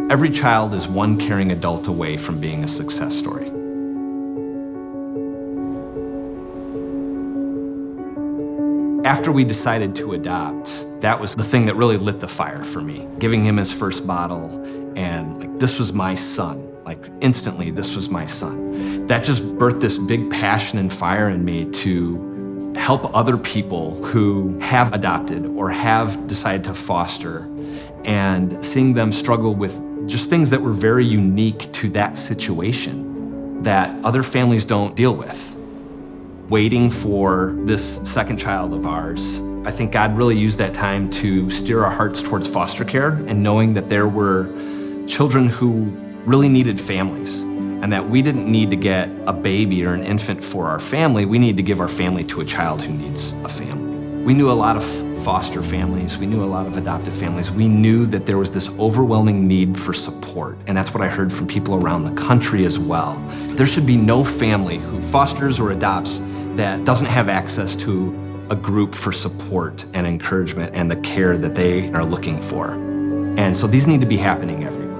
Every child is one caring adult away from being a success story. After we decided to adopt, that was the thing that really lit the fire for me. Giving him his first bottle, and this was my son. Instantly, this was my son. That just birthed this big passion and fire in me to help other people who have adopted or have decided to foster, and seeing them struggle with just things that were very unique to that situation that other families don't deal with. Waiting for this second child of ours, I think God really used that time to steer our hearts towards foster care, and knowing that there were children who really needed families, and that we didn't need to get a baby or an infant for our family. We need to give our family to a child who needs a family. We knew a lot of foster families. We knew a lot of adopted families. We knew that there was this overwhelming need for support, and that's what I heard from people around the country as well. There should be no family who fosters or adopts that doesn't have access to a group for support and encouragement and the care that they are looking for. And so these need to be happening everywhere.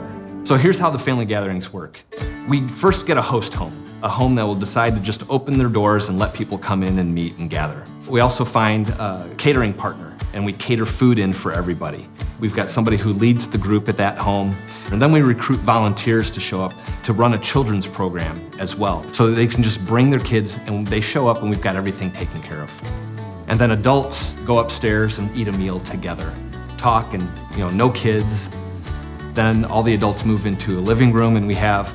So here's how the family gatherings work. We first get a host home, a home that will decide to just open their doors and let people come in and meet and gather. We also find a catering partner, and we cater food in for everybody. We've got somebody who leads the group at that home, and then we recruit volunteers to show up to run a children's program as well, so that they can just bring their kids and they show up and we've got everything taken care of. And then adults go upstairs and eat a meal together, talk, and no kids. Then all the adults move into a living room, and we have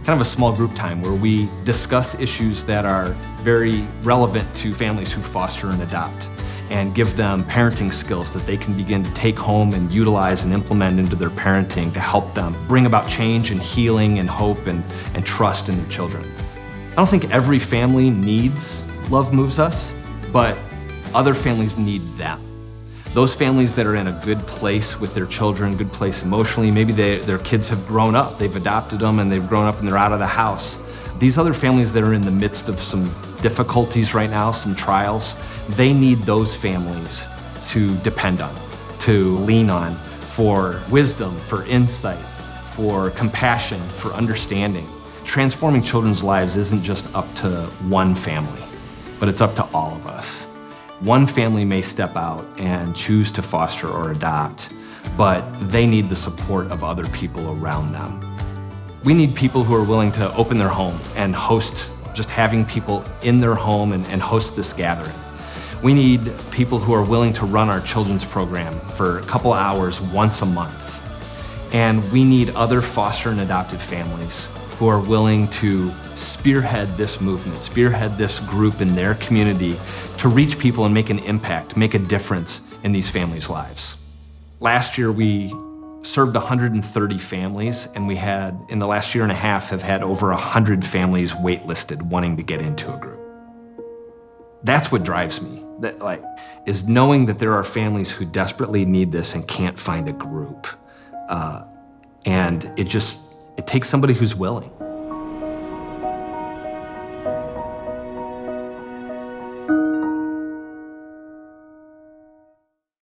kind of a small group time where we discuss issues that are very relevant to families who foster and adopt, and give them parenting skills that they can begin to take home and utilize and implement into their parenting to help them bring about change and healing and hope and trust in their children. I don't think every family needs Love Moves Us, but other families need them. Those families that are in a good place with their children, good place emotionally, maybe their kids have grown up, they've adopted them and they've grown up and they're out of the house. These other families that are in the midst of some difficulties right now, some trials, they need those families to depend on, to lean on for wisdom, for insight, for compassion, for understanding. Transforming children's lives isn't just up to one family, but it's up to all of us. One family may step out and choose to foster or adopt, but they need the support of other people around them. We need people who are willing to open their home and host, just having people in their home and host this gathering. We need people who are willing to run our children's program for a couple hours once a month. And we need other foster and adopted families who are willing to spearhead this movement, spearhead this group in their community to reach people and make an impact, make a difference in these families' lives. Last year, we served 130 families, and we had, in the last year and a half, have had over 100 families waitlisted wanting to get into a group. That's what drives me, is knowing that there are families who desperately need this and can't find a group. And it takes somebody who's willing.